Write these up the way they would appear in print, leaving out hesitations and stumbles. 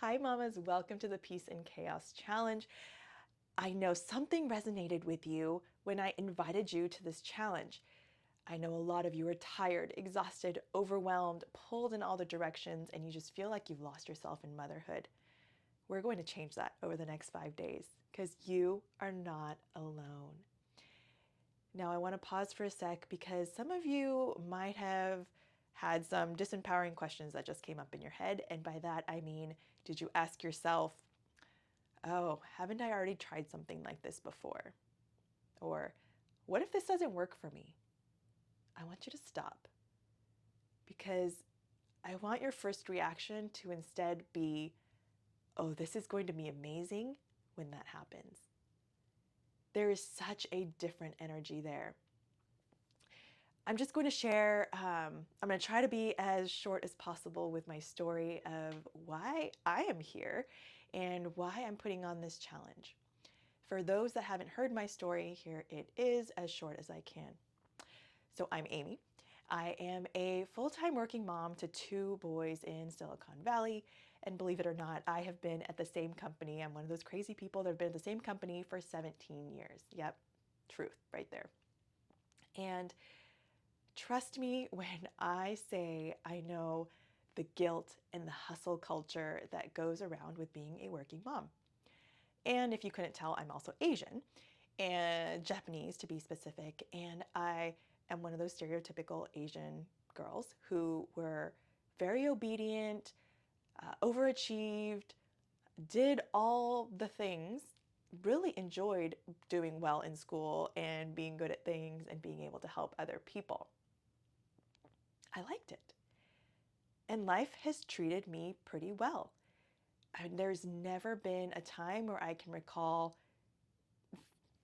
Hi, mamas. Welcome to the Peace and Chaos Challenge. I know something resonated with you when I invited you to this challenge. I know a lot of you are tired, exhausted, overwhelmed, pulled in all the directions, and you just feel like you've lost yourself in motherhood. We're going to change that over the next 5 days because you are not alone. Now, I want to pause for a sec because some of you might have had some disempowering questions that just came up in your head. And by that, I mean, did you ask yourself, oh, haven't I already tried something like this before? Or what if this doesn't work for me? I want you to stop because I want your first reaction to instead be, oh, this is going to be amazing when that happens. There is such a different energy there. I'm just going to share, I'm going to try to be as short as possible with my story of why I am here and why I'm putting on this challenge. For those that haven't heard my story, here it is as short as I can. So I'm Amy. I am a full-time working mom to two boys in Silicon Valley. And believe it or not, I have been at the same company. I'm one of those crazy people that have been at the same company for 17 years. Yep, truth right there. And trust me when I say I know the guilt and the hustle culture that goes around with being a working mom. And if you couldn't tell, I'm also Asian and Japanese to be specific. And I am one of those stereotypical Asian girls who were very obedient, overachieved, did all the things, really enjoyed doing well in school and being good at things and being able to help other people. I liked it. And life has treated me pretty well. There's never been a time where I can recall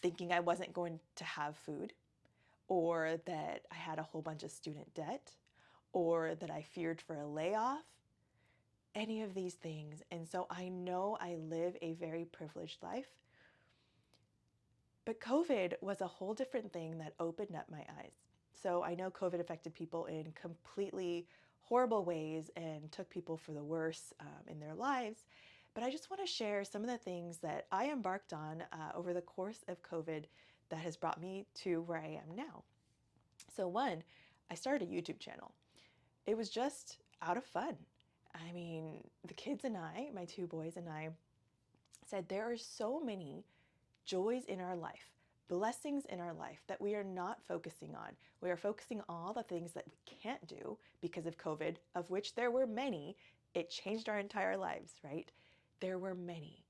thinking I wasn't going to have food, or that I had a whole bunch of student debt, or that I feared for a layoff, any of these things. And so I know I live a very privileged life. But COVID was a whole different thing that opened up my eyes. So I know COVID affected people in completely horrible ways and took people for the worse in their lives. But I just want to share some of the things that I embarked on over the course of COVID that has brought me to where I am now. So, one, I started a YouTube channel. It was just out of fun. I mean, the kids and I, my two boys and I, said there are so many joys in our life, blessings in our life that we are not focusing on. We are focusing on all the things that we can't do because of COVID, of which there were many. It changed our entire lives, right? There were many.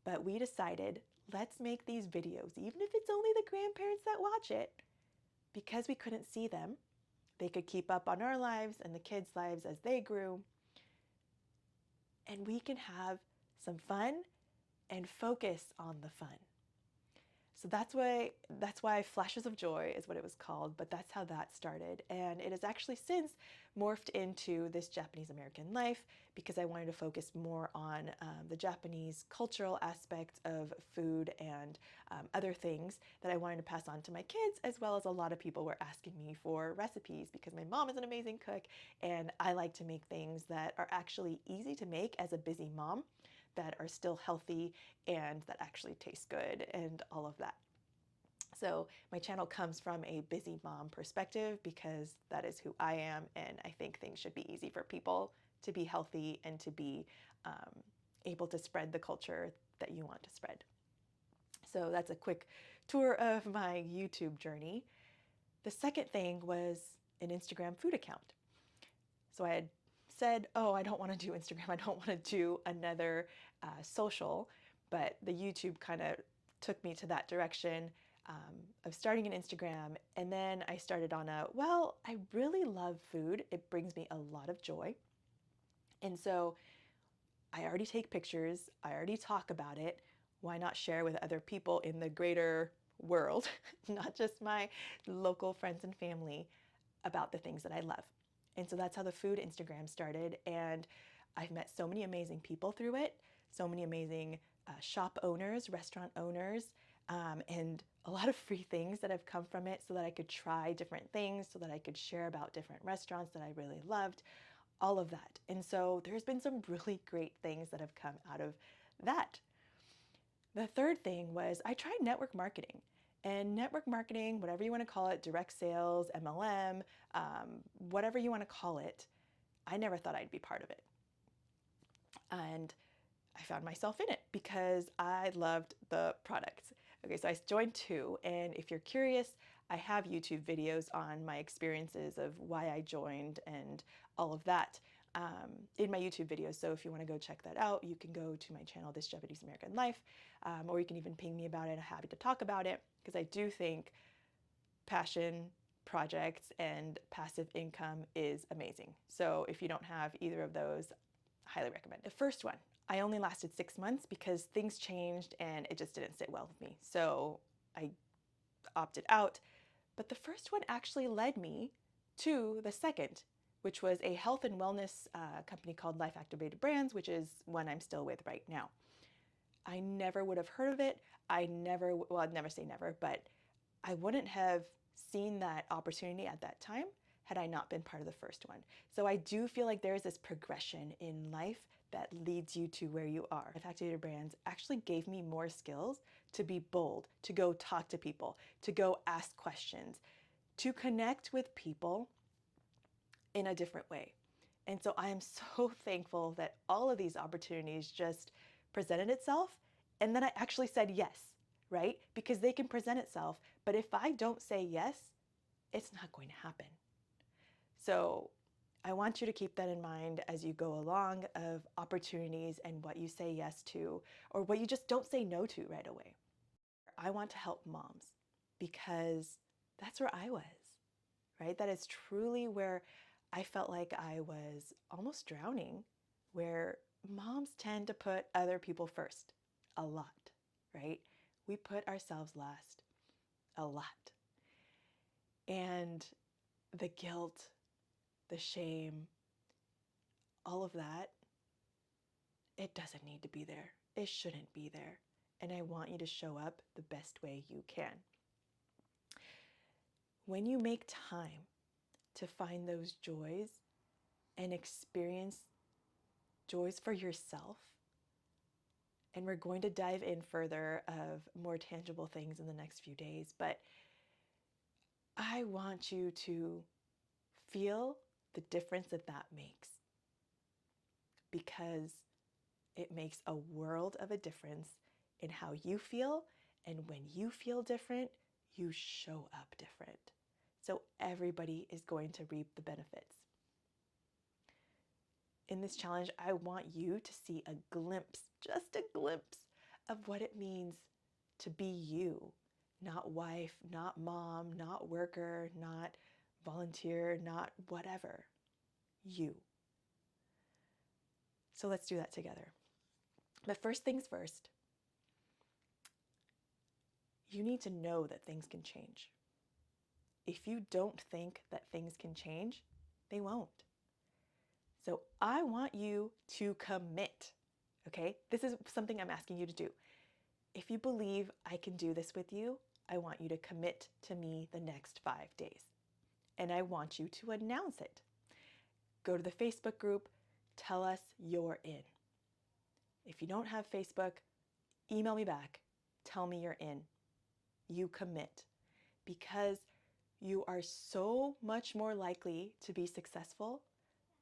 But we decided, let's make these videos, even if it's only the grandparents that watch it, because we couldn't see them. They could keep up on our lives and the kids' lives as they grew. And we can have some fun and focus on the fun. So that's why Flashes of Joy is what it was called, but that's how that started. And it has actually since morphed into this Japanese American life because I wanted to focus more on the Japanese cultural aspect of food and other things that I wanted to pass on to my kids, as well as a lot of people were asking me for recipes because my mom is an amazing cook and I like to make things that are actually easy to make as a busy mom, that are still healthy and that actually taste good and all of that. So my channel comes from a busy mom perspective because that is who I am, and I think things should be easy for people to be healthy and to be able to spread the culture that you want to spread. So that's a quick tour of my YouTube journey. The second thing was an Instagram food account. So I had said, oh, I don't want to do Instagram. I don't want to do another social, but the YouTube kind of took me to that direction of starting an Instagram. And then I started on I really love food. It brings me a lot of joy. And so I already take pictures. I already talk about it. Why not share with other people in the greater world, not just my local friends and family, about the things that I love? And so that's how the food Instagram started. And I've met so many amazing people through it, so many amazing shop owners, restaurant owners, and a lot of free things that have come from it so that I could try different things, so that I could share about different restaurants that I really loved. all of that. And so there's been some really great things that have come out of that. The third thing was I tried network marketing. And network marketing, whatever you want to call it, direct sales, MLM, whatever you want to call it, I never thought I'd be part of it. And I found myself in it because I loved the products. Okay, so I joined two, and if you're curious, I have YouTube videos on my experiences of why I joined and all of that in my YouTube videos. So if you want to go check that out, you can go to my channel, This Japanese American Life, or you can even ping me about it. I'm happy to talk about it because I do think passion projects and passive income is amazing. So if you don't have either of those, highly recommend. The first one, I only lasted 6 months because things changed and it just didn't sit well with me. So I opted out. But the first one actually led me to the second, which was a health and wellness company called Life Activated Brands, which is one I'm still with right now. I never would have heard of it. I'd never say never, but I wouldn't have seen that opportunity at that time had I not been part of the first one. So I do feel like there is this progression in life that leads you to where you are. Life Activated Brands actually gave me more skills to be bold, to go talk to people, to go ask questions, to connect with people in a different way. And so I am so thankful that all of these opportunities just presented itself and then I actually said yes, right? Because they can present itself, but if I don't say yes, it's not going to happen. So I want you to keep that in mind as you go along of opportunities and what you say yes to or what you just don't say no to right away. I want to help moms because that's where I was, right? That is truly where I felt like I was almost drowning, where moms tend to put other people first a lot, right? We put ourselves last a lot. And the guilt, the shame, all of that, it doesn't need to be there. It shouldn't be there. And I want you to show up the best way you can. When you make time to find those joys and experience joys for yourself, and we're going to dive in further of more tangible things in the next few days, but I want you to feel the difference that that makes, because it makes a world of a difference in how you feel, and when you feel different, you show up different. So everybody is going to reap the benefits. In this challenge, I want you to see a glimpse, just a glimpse, of what it means to be you, not wife, not mom, not worker, not volunteer, not whatever, you. So let's do that together. But first things first, you need to know that things can change. If you don't think that things can change, they won't. So I want you to commit, okay? This is something I'm asking you to do. If you believe I can do this with you, I want you to commit to me the next 5 days. And I want you to announce it. Go to the Facebook group, tell us you're in. If you don't have Facebook, email me back, tell me you're in. You commit, because you are so much more likely to be successful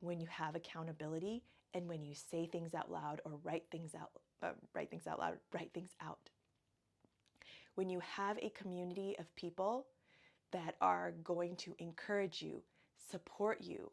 when you have accountability and when you say things out loud or write things out loud. When you have a community of people that are going to encourage you, support you,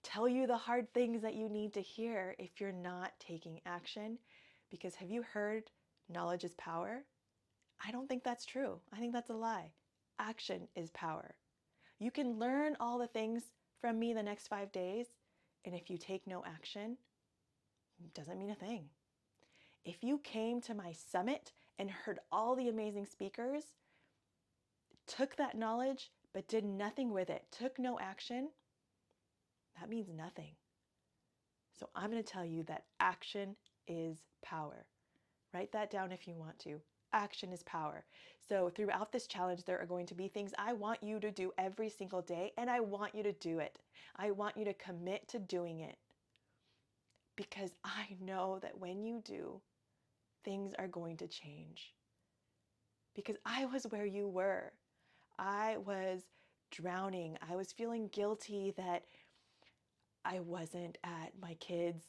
tell you the hard things that you need to hear if you're not taking action. Because have you heard knowledge is power? I don't think that's true. I think that's a lie. Action is power. You can learn all the things from me the next 5 days, and if you take no action, it doesn't mean a thing. If you came to my summit and heard all the amazing speakers, took that knowledge but did nothing with it, took no action, that means nothing. So I'm going to tell you that action is power. Write that down if you want to. Action is power. So throughout this challenge, there are going to be things I want you to do every single day, and I want you to do it. I want you to commit to doing it because I know that when you do, things are going to change. Because I was where you were. I was drowning. I was feeling guilty that I wasn't at my kids'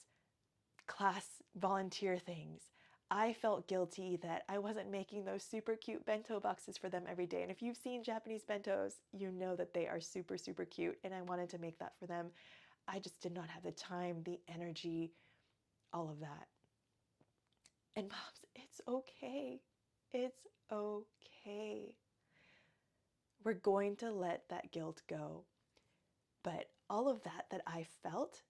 class volunteer things. I felt guilty that I wasn't making those super cute bento boxes for them every day. And if you've seen Japanese bentos, you know that they are super, super cute. And I wanted to make that for them. I just did not have the time, the energy, all of that. And moms, it's okay. It's okay. We're going to let that guilt go. But all of that I felt,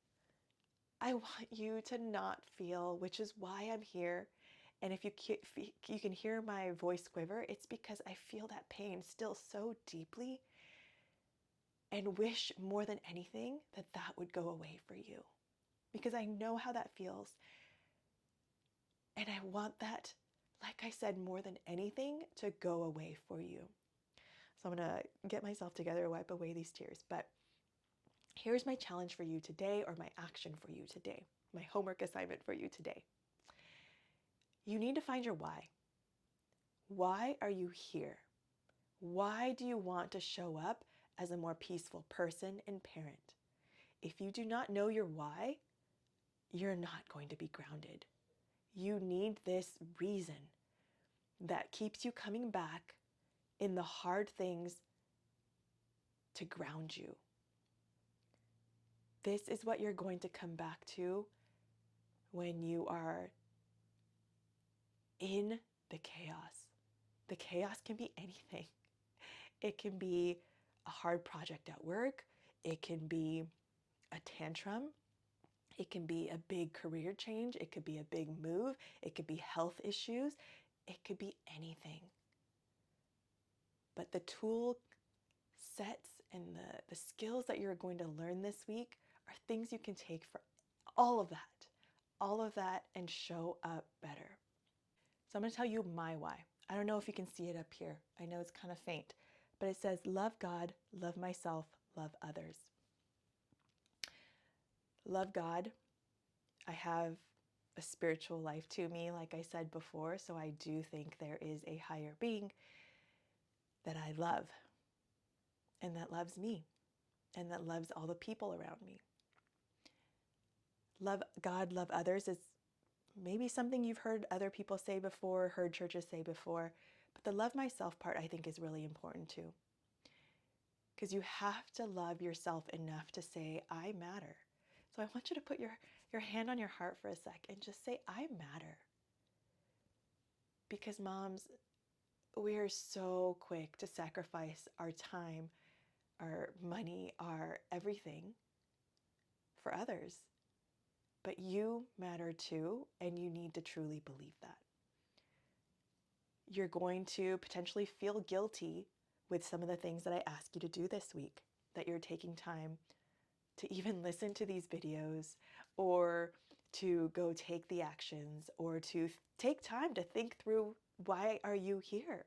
I want you to not feel, which is why I'm here. And if you can hear my voice quiver, it's because I feel that pain still so deeply and wish more than anything that that would go away for you. Because I know how that feels. And I want that, like I said, more than anything to go away for you. So I'm going to get myself together, wipe away these tears. But here's my challenge for you today, or my action for you today, my homework assignment for you today. You need to find your why. Why are you here? Why do you want to show up as a more peaceful person and parent? If you do not know your why, you're not going to be grounded. You need this reason that keeps you coming back in the hard things to ground you. This is what you're going to come back to when you are in the chaos. The chaos can be anything. It can be a hard project at work. It can be a tantrum. It can be a big career change. It could be a big move. It could be health issues. It could be anything. But the tool sets and the skills that you're going to learn this week are things you can take for all of that, and show up better. So I'm going to tell you my why. I don't know if you can see it up here. I know it's kind of faint, but it says, love God, love myself, love others. Love God. I have a spiritual life to me, like I said before, so I do think there is a higher being that I love and that loves me and that loves all the people around me. Love God, love others is maybe something you've heard other people say before, heard churches say before, but the love myself part I think is really important too. Because you have to love yourself enough to say, I matter. So I want you to put your hand on your heart for a sec and just say, I matter. Because moms, we are so quick to sacrifice our time, our money, our everything for others. But you matter too, and you need to truly believe that. You're going to potentially feel guilty with some of the things that I ask you to do this week, that you're taking time to even listen to these videos, or to go take the actions, or to take time to think through, why are you here?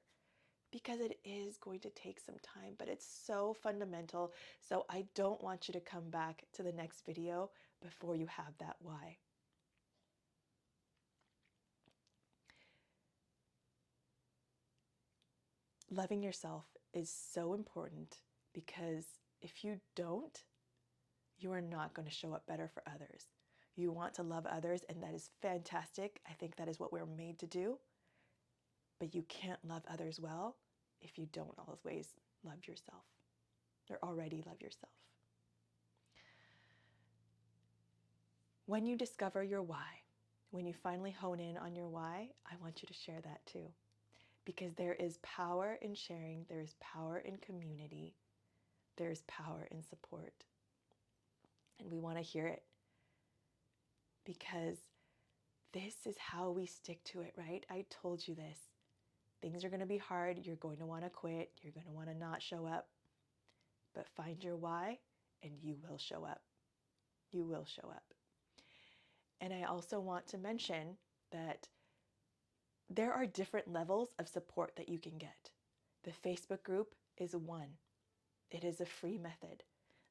Because it is going to take some time, but it's so fundamental. So I don't want you to come back to the next video before you have that why. Loving yourself is so important, because if you don't, you are not going to show up better for others. You want to love others, and that is fantastic. I think that is what we're made to do. But you can't love others well if you don't always love yourself, or already love yourself. When you discover your why, when you finally hone in on your why, I want you to share that too. Because there is power in sharing, there is power in community, there is power in support. And we want to hear it, because this is how we stick to it, right? I told you this. Things are going to be hard. You're going to want to quit. You're going to want to not show up. But find your why and you will show up. You will show up. And I also want to mention that There are different levels of support that you can get. The Facebook group is one. It is a free method.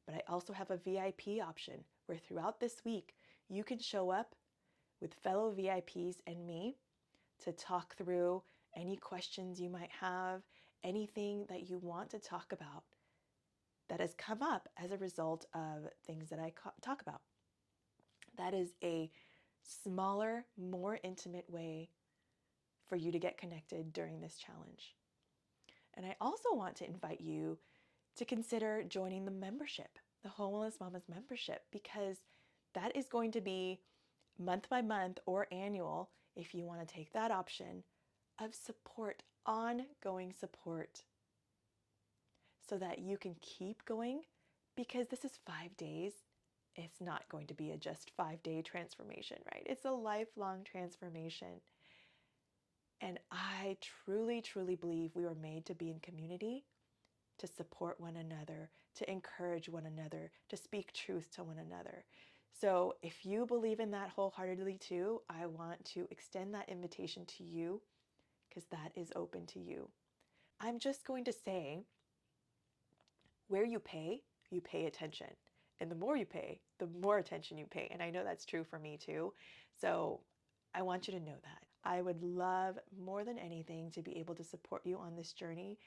But I also have a VIP option where throughout this week, you can show up with fellow VIPs and me to talk through any questions you might have, anything that you want to talk about that has come up as a result of things that I talk about. That is a smaller, more intimate way for you to get connected during this challenge. And I also want to invite you to consider joining the membership, the Homeless Mamas membership, because that is going to be month by month or annual, if you want to take that option, of support, ongoing support, so that you can keep going, because this is 5 days. It's not going to be a just 5-day transformation, right? It's a lifelong transformation. And I truly, truly believe we were made to be in community, to support one another, to encourage one another, to speak truth to one another. So if you believe in that wholeheartedly too, I want to extend that invitation to you, because that is open to you. I'm just going to say, where you pay attention. And the more you pay, the more attention you pay. And I know that's true for me too. So I want you to know that. I would love more than anything to be able to support you on this journey,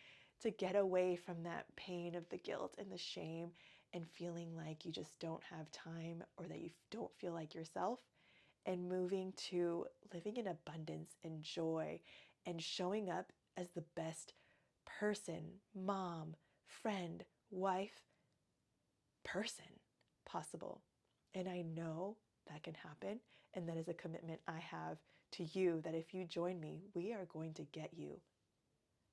to get away from that pain of the guilt and the shame and feeling like you just don't have time or that you don't feel like yourself, and moving to living in abundance and joy and showing up as the best person, mom, friend, wife, person possible. And I know that can happen. And that is a commitment I have to you, that if you join me, we are going to get you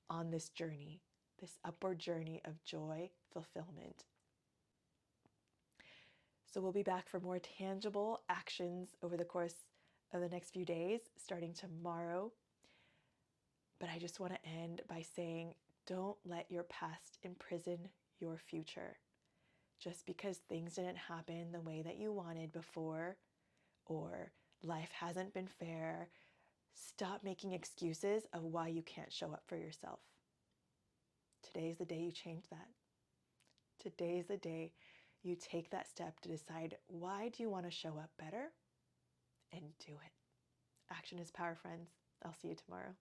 on this journey, this upward journey of joy, fulfillment. So we'll be back for more tangible actions over the course of the next few days, starting tomorrow. But I just want to end by saying, don't let your past imprison your future. Just because things didn't happen the way that you wanted before, or life hasn't been fair, stop making excuses of why you can't show up for yourself. Today is the day you change that. Today is the day you take that step to decide, why do you want to show up better? And do it. Action is power, friends. I'll see you tomorrow.